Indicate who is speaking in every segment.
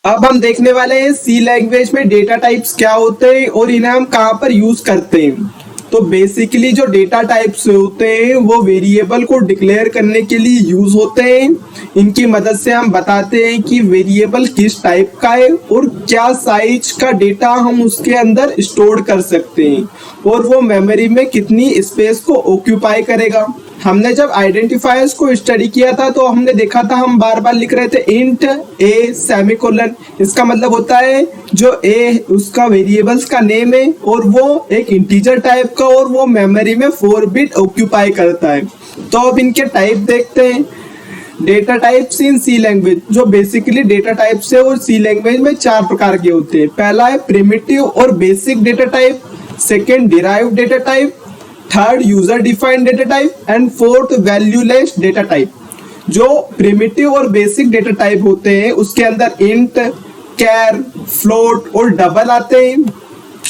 Speaker 1: अब हम देखने वाले हैं सी लैंग्वेज में डेटा टाइप्स क्या होते हैं और इन्हें हम कहाँ पर यूज करते हैं। तो बेसिकली जो डेटा टाइप्स होते हैं वो वेरिएबल को डिक्लेयर करने के लिए यूज होते हैं। इनकी मदद से हम बताते हैं कि वेरिएबल किस टाइप का है और क्या साइज का डेटा हम उसके अंदर स्टोर कर सकते हैं और वो मेमोरी में कितनी स्पेस को ऑक्यूपाई करेगा। हमने जब आइडेंटिफायर्स को स्टडी किया था तो हमने देखा था हम बार बार लिख रहे थे इंट ए सेमीकोलन। इसका मतलब होता है जो ए उसका वेरिएबल्स का नेम है और वो एक इंटीजर टाइप का और वो मेमोरी में 4 बिट ऑक्यूपाई करता है। तो अब इनके टाइप देखते हैं। Data types in C language, जो बेसिकली डेटा टाइप्स है और सी लैंग्वेज में 4 प्रकार के होते हैं। पहला है प्रिमिटिव और basic data type, second derived data type, third user defined data type and fourth valueless data type. जो प्रिमिटिव और बेसिक डेटा टाइप होते हैं उसके अंदर इंट, कैर, फ्लोट और डबल आते हैं।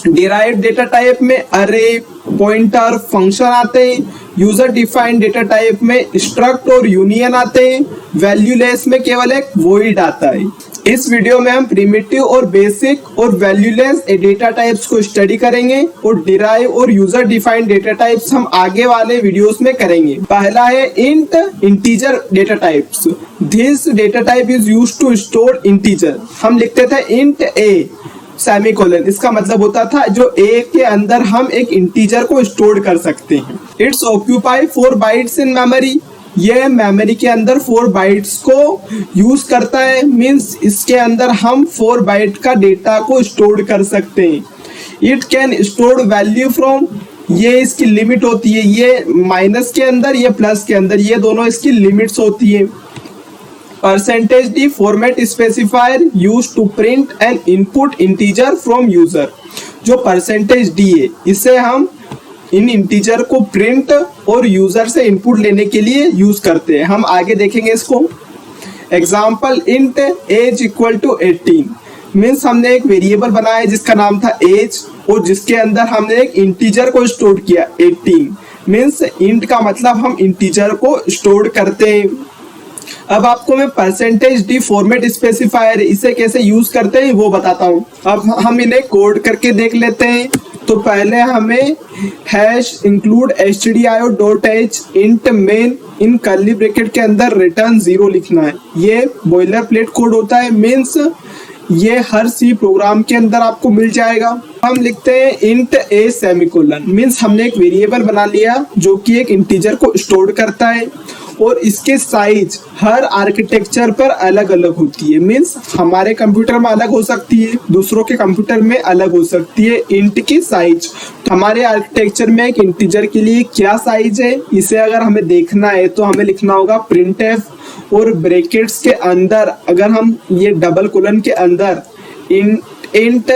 Speaker 1: डिराइव्ड डेटा टाइप में अरे, पॉइंटर, फंक्शन आते हैं। यूजर डिफाइंड डेटा टाइप में स्ट्रक्ट और यूनियन आते हैं। वैल्यूलेस में केवल एक वॉइड आता है। इस वीडियो में हम प्रिमिटिव और बेसिक और वैल्यूलेस डेटा टाइप्स को स्टडी करेंगे और डिराइव और यूजर डिफाइंड डेटा टाइप्स हम आगे वाले वीडियोस में करेंगे। पहला है int, integer data types. This data type is used to store integer. हम लिखते थे इंट ए सेमीकोलन, इसका मतलब होता था जो ए के अंदर हम एक इंटीजर को स्टोर कर सकते हैं। It's occupy 4 bytes in memory. ये मेमोरी के अंदर 4 बाइट्स को यूज करता है, मींस इसके अंदर हम 4 बाइट का डेटा को स्टोर कर सकते हैं। It can store value from, ये इसकी लिमिट होती है, ये माइनस के अंदर, ये प्लस के अंदर, ये दोनों इसकी लिमिट्स होती है। Percentage D format specifier use to print an input integer from user. जो परसेंटेज डी है इसे हम इन इंटीजर को प्रिंट और यूजर से इनपुट लेने के लिए यूज करते हैं। हम आगे देखेंगे इसको। Example int age equal to 18 means हमने एक वेरिएबल बनाया जिसका नाम था एज और जिसके अंदर हमने एक इंटीजर को स्टोर किया 18। मीन्स इंट का मतलब हम इंटीजर को स्टोर करते हैं। अब आपको मैं परसेंटेज डी फॉर्मेट स्पेसिफायर इसे कैसे यूज करते हैं वो बताता हूँ। अब हम इन्हें कोड करके देख लेते हैं। तो पहले हमें hash include stdio.h int main इन कर्ली ब्रैकेट के अंदर रिटर्न 0 लिखना है। ये बॉयलर प्लेट कोड होता है, मीन्स ये हर सी प्रोग्राम के अंदर आपको मिल जाएगा। हम लिखते हैं इंट ए सेमीकोलन, मीन्स हमने एक वेरिएबल बना लिया जो कि एक इंटीजर को स्टोर करता है और इसके साइज हर आर्किटेक्चर पर अलग अलग होती है। मीन्स हमारे कंप्यूटर में अलग हो सकती है, दूसरों के कंप्यूटर में अलग हो सकती है इंट की साइज। तो हमारे आर्किटेक्चर में एक इंटीजर के लिए क्या साइज है इसे अगर हमें देखना है तो हमें लिखना होगा printf और ब्रैकेट्स के अंदर अगर हम ये डबल कोलन के अंदर int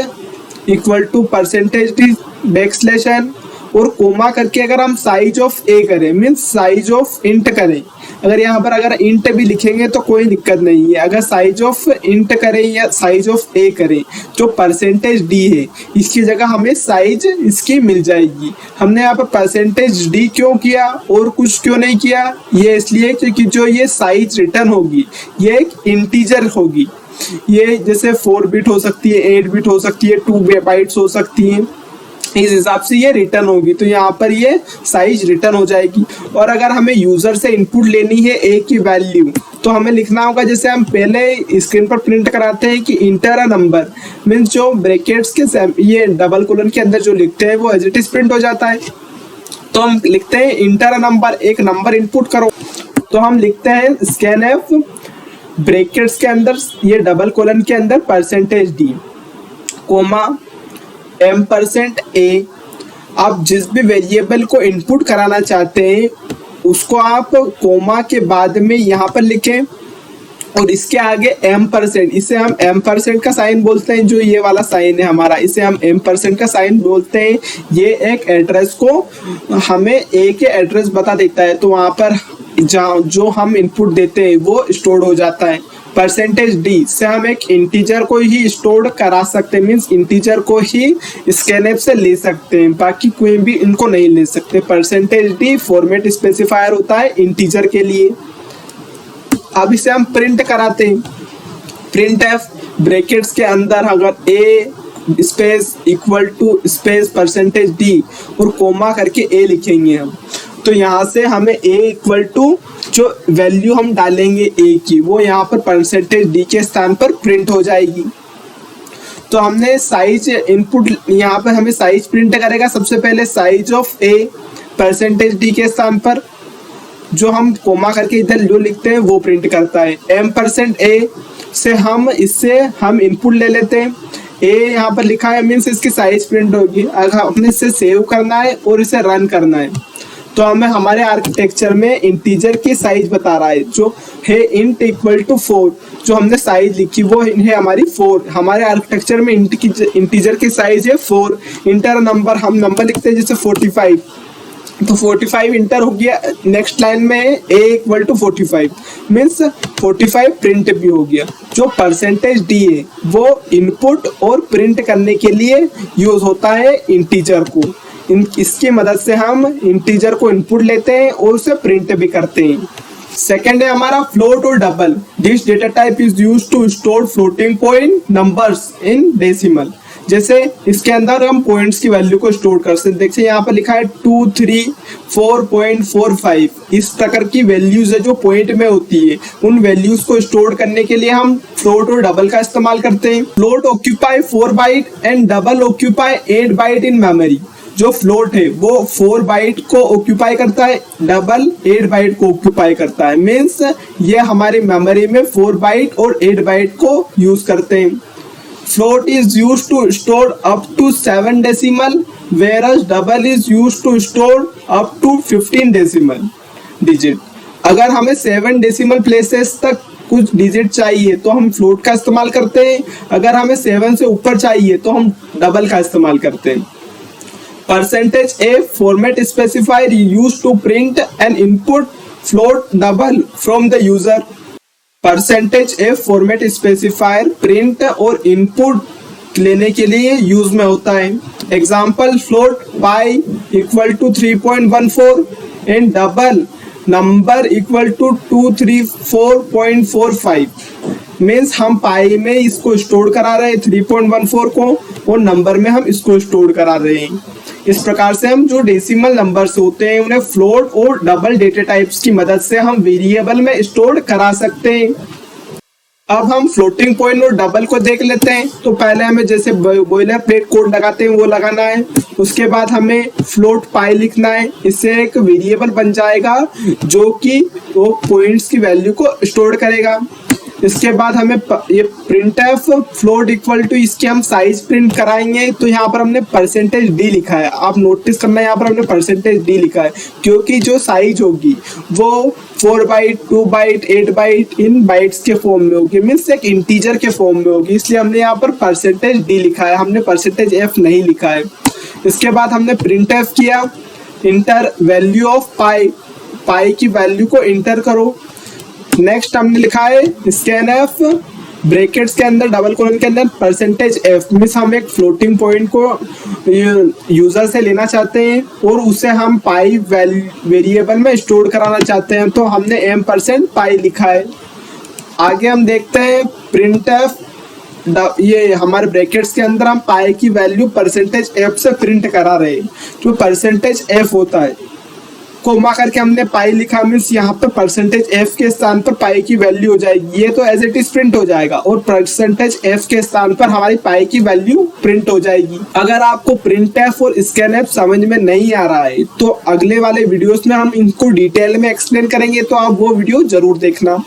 Speaker 1: equal to percentage D backslash N और कोमा करके अगर हम साइज ऑफ ए करें, मीन्स साइज ऑफ इंट करें। अगर यहाँ पर अगर इंट भी लिखेंगे तो कोई दिक्कत नहीं है। अगर साइज ऑफ इंट करें या साइज ऑफ ए करें, जो परसेंटेज डी है इसकी जगह हमें साइज इसकी मिल जाएगी। हमने यहाँ पर परसेंटेज डी क्यों किया और कुछ क्यों नहीं किया, ये इसलिए क्योंकि जो ये साइज रिटर्न होगी ये एक इंटीजर होगी। ये जैसे 4 बिट हो सकती है, 8 बिट हो सकती है, 2 बाइट्स हो सकती है, इस हिसाब से ये रिटर्न होगी। तो यहाँ पर ये साइज रिटर्न हो जाएगी। और अगर हमें यूजर से इनपुट लेनी है ए की वैल्यू तो हमें लिखना होगा, जैसे हम पहले स्क्रीन पर प्रिंट कराते हैं कि इंटर अ नंबर, मीन्स जो ब्रैकेट्स के ये डबल कोलन के अंदर जो लिखते हैं वो एज इट इज प्रिंट हो जाता है। तो हम लिखते हैं इंटर अ नंबर, एक नंबर इनपुट करो। तो हम लिखते हैं स्कैनएफ ब्रैकेट्स के अंदर ये डबल कोलन के अंदर परसेंटेज डी कोमा %a। आप जिस भी वेरिएबल को इनपुट कराना चाहते हैं उसको आप कोमा के बाद में यहाँ पर लिखें और इसके आगे %, इसे हम %% का साइन बोलते हैं। जो ये वाला साइन है हमारा, इसे हम %% का साइन बोलते हैं। ये एक एड्रेस को हमें ए के एड्रेस बता देता है, तो वहाँ पर जो हम इनपुट देते हैं वो स्टोर हो जाता है। परसेंटेज डी से हम एक इंटीजर को ही स्टोर करा सकते हैं, मीन्स इंटीजर को ही स्कैनएफ से ले सकते हैं, बाकी कोई भी इनको नहीं ले सकते। परसेंटेज डी फॉर्मेट स्पेसिफायर होता है इंटीजर के लिए। अब इसे हम प्रिंट कराते हैं, प्रिंट एफ ब्रैकेट्स के अंदर अगर a space equal to space percentage D और कोमा करके ए लिखेंगे हम, तो यहाँ से हमें ए इक्वल टू जो वैल्यू हम डालेंगे ए की वो यहाँ पर परसेंटेज डी के स्थान पर प्रिंट हो जाएगी। तो हमने साइज इनपुट, यहाँ पर हमें साइज प्रिंट करेगा सबसे पहले size of a percentage D के स्थान पर, जो हम कोमा करके इधर जो लिखते हैं वो प्रिंट करता है। m%a से हम इनपुट ले लेते हैं, ए यहाँ पर लिखा है मीन्स इसकी साइज प्रिंट होगी। अगर हमने इसे सेव करना है और इसे रन करना है तो हमें हमारे आर्किटेक्चर में इंटीजर की साइज बता रहा है जो है int इक्वल टू 4, जो हमने साइज लिखी वो है हमारी 4। हमारे आर्किटेक्चर में इंटीजर की साइज है 4। इंटर नंबर हम नंबर लिखते हैं जैसे 45, तो 45 इंटर हो गया। नेक्स्ट लाइन में a equal to 45 means 45 print भी हो गया। जो परसेंटेज डी है वो इनपुट और प्रिंट करने के लिए यूज होता है इंटीजर को। इसकी मदद से हम इंटीजर को इनपुट लेते हैं और उसे प्रिंट भी करते हैं। सेकेंड है हमारा फ्लोट और double. This data type is used to store floating point numbers in decimal. जैसे इसके अंदर हम पॉइंट्स की वैल्यू को स्टोर कर सकते हैं। देखिए यहाँ पर लिखा है 2, 3, 4.45। इस प्रकार की वैल्यूज है जो पॉइंट में होती है। उन वैल्यूज को स्टोर करने के लिए हम फ्लोट और डबल का इस्तेमाल करते हैं। Float occupy 4 byte and double occupy 8 byte in memory. जो फ्लोट है वो 4 बाइट को ऑक्यूपाई करता है, डबल 8 बाइट को ऑक्यूपाई करता है। मीन्स ये हमारी मेमोरी में 4 बाइट और 8 बाइट को यूज करते हैं। Float is used to store up to 7 decimal, whereas double is used to store up to 15 decimal digit. अगर हमें 7 डेसिमल प्लेसेस तक कुछ डिजिट चाहिए तो हम फ्लोट का इस्तेमाल करते हैं। अगर हमें 7 से ऊपर चाहिए तो हम डबल का इस्तेमाल करते हैं। Percentage A format specifier used to print an input float double from the user. Percentage A format specifier print और इनपुट लेने के लिए यूज में होता है। Example float pi equal to 3.14 and double number equal to 234.45। Means हम pi में इसको स्टोर करा रहे हैं 3.14 को और नंबर में हम इसको स्टोर करा रहे हैं। इस प्रकार से हम जो डेसिमल नंबर्स होते हैं उन्हें फ्लोट और डबल डेटा टाइप्स की मदद से हम वेरिएबल में स्टोर करा सकते हैं। अब हम फ्लोटिंग पॉइंट और डबल को देख लेते हैं। तो पहले हमें जैसे बॉयलर प्लेट कोड लगाते हैं वो लगाना है। उसके बाद हमें फ्लोट पाई लिखना है। इससे एक वेरिएबल बन जाएगा जो कि वो पॉइंट्स की वैल्यू को स्टोर करेगा। इसके बाद हमें ये प्रिंटफ फ्लोट इक्वल टू इसकी हम साइज प्रिंट कराएंगे। तो यहाँ पर हमने परसेंटेज डी लिखा है। आप नोटिस करना यहाँ पर हमने परसेंटेज डी लिखा है क्योंकि जो साइज होगी वो 4 byte, 2 byte, 8 byte in bytes के फॉर्म में होगी। मीन्स एक इंटीजर के फॉर्म में होगी, इसलिए हमने यहाँ पर परसेंटेज डी लिखा है, हमने परसेंटेज एफ नहीं लिखा है। इसके बाद हमने प्रिंटफ किया, इंटर वैल्यू ऑफ पाई, पाई की वैल्यू को इंटर करो। नेक्स्ट हमने लिखा है स्कैन एफ ब्रैकेट्स के अंदर डबल कोलन के अंदर परसेंटेज एफ। मीन्स हम एक फ्लोटिंग पॉइंट को यूजर से लेना चाहते हैं और उसे हम पाई वेरिएबल में स्टोर कराना चाहते हैं, तो हमने m% पाई लिखा है। आगे हम देखते हैं प्रिंट एफ। ये हमारे ब्रैकेट्स के अंदर हम पाई की वैल्यू परसेंटेज एफ से प्रिंट करा रहे हैं। जो परसेंटेज एफ होता है कोमा करके हमने पाई लिखा, मीन्स यहाँ पर परसेंटेज एफ के स्थान पर पाई की वैल्यू हो जाएगी। ये तो एज इट इज प्रिंट हो जाएगा और परसेंटेज एफ के स्थान पर हमारी पाई की वैल्यू प्रिंट हो जाएगी। अगर आपको प्रिंट एफ और स्कैन एफ समझ में नहीं आ रहा है तो अगले वाले वीडियोस में हम इनको डिटेल में एक्सप्लेन करेंगे, तो आप वो वीडियो जरूर देखना।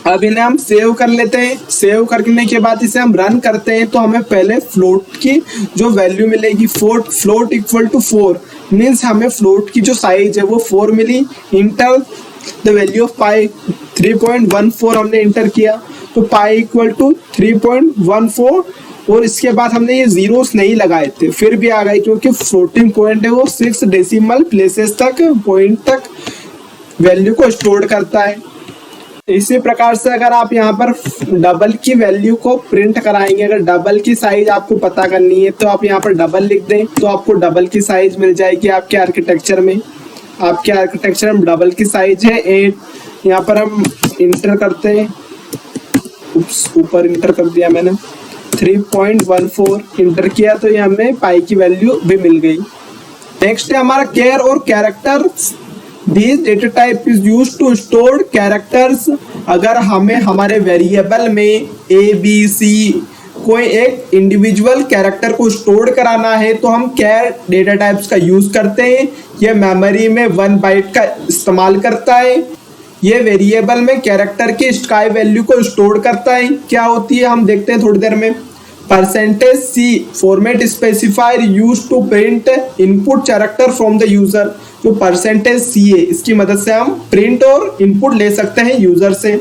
Speaker 1: अब इन्हें हम सेव कर लेते हैं। सेव करने के बाद इसे हम रन करते हैं तो हमें पहले फ्लोट की जो वैल्यू मिलेगी फ्लोट इक्वल टू 4। मीन्स हमें फ्लोट की जो साइज है वो 4 मिली। इंटर द वैल्यू ऑफ पाई 3.14 हमने इंटर किया तो पाई इक्वल टू 3.14 और इसके बाद हमने ये जीरोस नहीं लगाए थे फिर भी आ गए क्योंकि फ्लोटिंग पॉइंट है वो 6 डेसिमल प्लेसेस तक पॉइंट तक वैल्यू को स्टोर करता है। इसी प्रकार से अगर आप यहाँ पर डबल की वैल्यू को प्रिंट कराएंगे, अगर डबल की साइज आपको पता करनी है तो आप यहाँ पर डबल लिख दें तो आपको डबल की साइज मिल जाएगी आपके आर्किटेक्चर में। आपके आर्किटेक्चर में डबल की साइज है 8। यहाँ पर हम इंटर करते हैं ऊपर इंटर कर दिया मैंने 3.14 इंटर किया तो ये हमें पाई की वैल्यू भी मिल गई। नेक्स्ट है हमारा केयर और character. This data type is used to store characters. अगर हमें हमारे वेरिएबल में ए बी सी कोई एक इंडिविजुअल कैरेक्टर को स्टोर कराना है तो हम केयर डेटा टाइप्स का यूज करते हैं। यह मेमोरी में 1 बाइट का इस्तेमाल करता है। ये वेरिएबल में कैरेक्टर की स्काई वैल्यू को स्टोर करता है। क्या होती है हम देखते हैं थोड़ी देर में। %C format specifier use to print input character from the user. जो %C है इसकी मदद से हम प्रिंट और इनपुट ले सकते हैं यूजर से।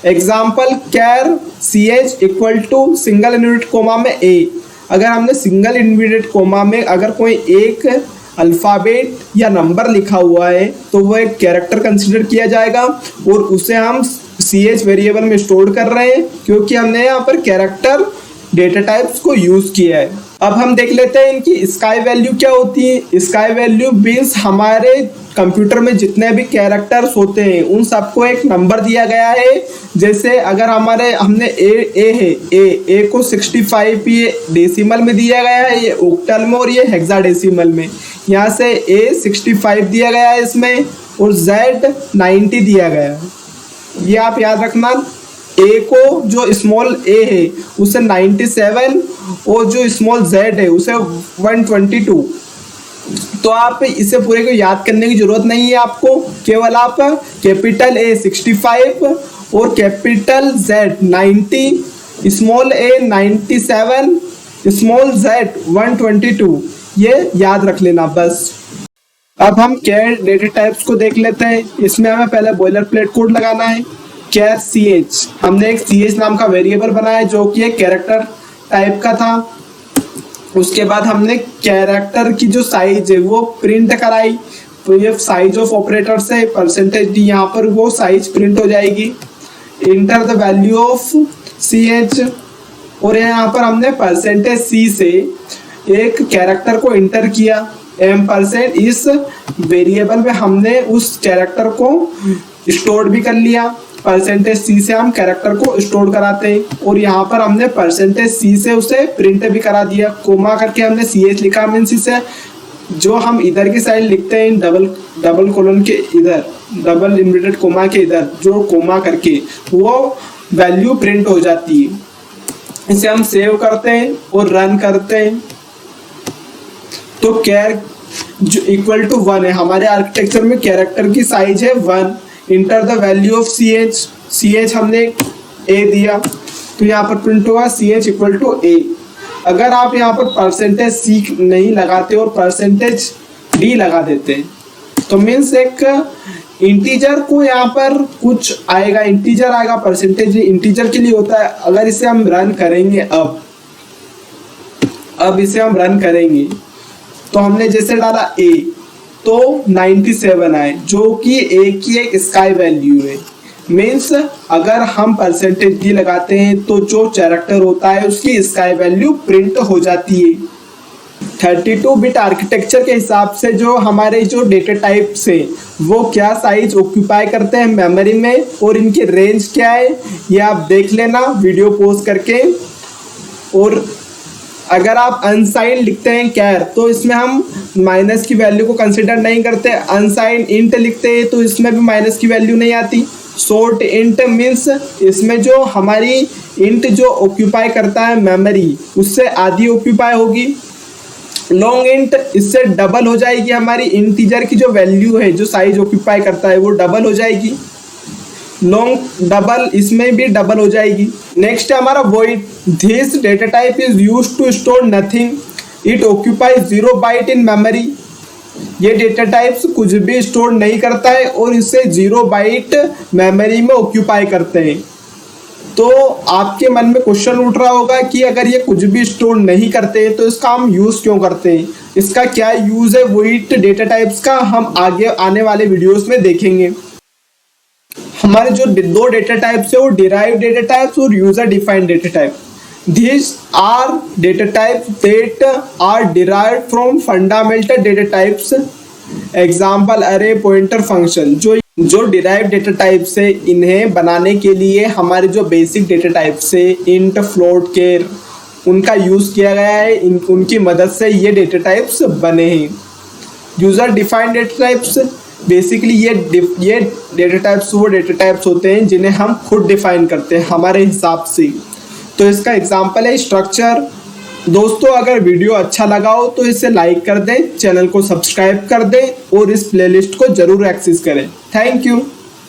Speaker 1: Example care CH equal to single inverted comma में A। अगर हमने सिंगल इनवर्टेड कोमा में अगर कोई एक अल्फ़ाबेट या नंबर लिखा हुआ है तो वो एक कैरेक्टर कंसिडर किया जाएगा और उसे हम CH वेरिएबल में स्टोर कर रहे हैं क्योंकि हमने यहाँ पर कैरेक्टर डेटा टाइप्स को यूज किया है। अब हम देख लेते हैं इनकी स्काई वैल्यू क्या होती है। स्काई वैल्यू मीन्स हमारे कंप्यूटर में जितने भी कैरेक्टर्स होते हैं उन सबको एक नंबर दिया गया है। जैसे अगर हमने ए को 65 ये डेसिमल में दिया गया है, ये ऑक्टल में और ये हेक्साडेसिमल में। यहाँ से A 65 दिया गया है इसमें और Z 90 दिया गया है। ये आप याद रखना। A को जो स्मॉल a है उसे 97 और जो स्मॉल z है उसे 122। तो आप इसे पूरे को याद करने की जरूरत नहीं है आपको, केवल आप कैपिटल A 65 और capital Z 90, small a 97, small z 122 ये याद रख लेना बस। अब हम कैर डेटा टाइप्स को देख लेते हैं। इसमें हमें पहले बॉयलर प्लेट कोड लगाना है। कैर CH हमने एक CH नाम का वेरिएबल बनाया जो कि एक कैरेक्टर टाइप का था। उसके बाद हमने कैरेक्टर की जो साइज है वो प्रिंट कराई। तो ये साइज ऑफ ऑपरेटर से %D यहाँ पर वो साइज प्रिंट हो जाएगी। Enter the value of CH और यहाँ पर हमने %C से एक कैरेक्टर को इंटर किया। %, इस वेरिएबल में हमने उस कैरेक्टर को स्टोर भी कर लिया। %C से हम कैरेक्टर को स्टोर कराते हैं और यहाँ पर हमने %C से उसे प्रिंट भी करा दिया। कोमा करके हमने CH लिखा मीन्स इसे जो हम इधर की साइड लिखते हैं डबल कोलन के इधर, डबल इन्वर्टेड कोमा के इधर जो कोमा करके वो वैल्यू प्रिंट हो जाती है। इसे हम सेव करते हैं और रन करते हैं तो कैर जो इक्वल टू 1 है। हमारे आर्किटेक्चर में कैरेक्टर की साइज है 1। Enter the value of CH हमने A दिया तो यहाँ पर प्रिंट हुआ CH इक्वल टू A। अगर आप यहाँ पर %C नहीं लगाते और %D लगा देते तो मीन्स एक इंटीजर को यहाँ पर कुछ आएगा, इंटीजर आएगा। % इंटीजर के लिए होता है। अगर इसे हम रन करेंगे अब इसे हम रन करेंगे तो हमने जैसे डाला A तो 97 आए जो कि A की एक स्काई वैल्यू है। मीन्स अगर हम %D लगाते हैं तो जो कैरेक्टर होता है उसकी स्काई वैल्यू प्रिंट हो जाती है। 32 बिट आर्किटेक्चर के हिसाब से जो हमारे जो डेटा टाइप्स है वो क्या साइज ऑक्यूपाई करते हैं मेमोरी में और इनकी रेंज क्या है ये आप देख लेना वीडियो पॉज करके। और अगर आप अनसाइन लिखते हैं कैर तो इसमें हम माइनस की वैल्यू को कंसिडर नहीं करते। अनसाइन इंट लिखते हैं तो इसमें भी माइनस की वैल्यू नहीं आती। शॉर्ट इंट मीन्स इसमें जो हमारी इंट जो ऑक्यूपाई करता है मेमोरी उससे आधी ऑक्यूपाई होगी। लॉन्ग इंट इससे डबल हो जाएगी। हमारी इंटीजर की जो वैल्यू है जो साइज ऑक्यूपाई करता है वो डबल हो जाएगी। लॉन्ग डबल इसमें भी डबल हो जाएगी। नेक्स्ट है हमारा void. This data type is used to store nothing, it occupies 0 byte in memory. ये डेटा टाइप्स कुछ भी स्टोर नहीं करता है और इससे 0 बाइट मेमोरी में ऑक्यूपाई करते हैं। तो आपके मन में क्वेश्चन उठ रहा होगा कि अगर ये कुछ भी स्टोर नहीं करते तो इसका हम यूज क्यों करते हैं, इसका क्या यूज है वॉइड डेटा टाइप्स का, हम आगे आने वाले वीडियोस में देखेंगे। हमारे जो दो डेटा टाइप्स है वो डिराइव्ड डेटा टाइप्स और user defined data type. These are data types that are derived from fundamental data types. Example अरे पॉइंटर फंक्शन जो जो डिराइव डेटा टाइप से इन्हें बनाने के लिए हमारे जो बेसिक डेटा टाइप से इंट, फ्लोट, केर उनका यूज़ किया गया है। उनकी मदद से ये डेटा टाइप्स बने हैं। User defined data types, basically ये डेटा टाइप्स वो डेटा टाइप्स होते हैं जिन्हें हम खुद डिफाइन करते हैं हमारे हिसाब से। तो इसका एग्जांपल है स्ट्रक्चर। दोस्तों अगर वीडियो अच्छा लगा हो तो इसे लाइक कर दें, चैनल को सब्सक्राइब कर दें और इस प्लेलिस्ट को जरूर एक्सेस करें। Thank you.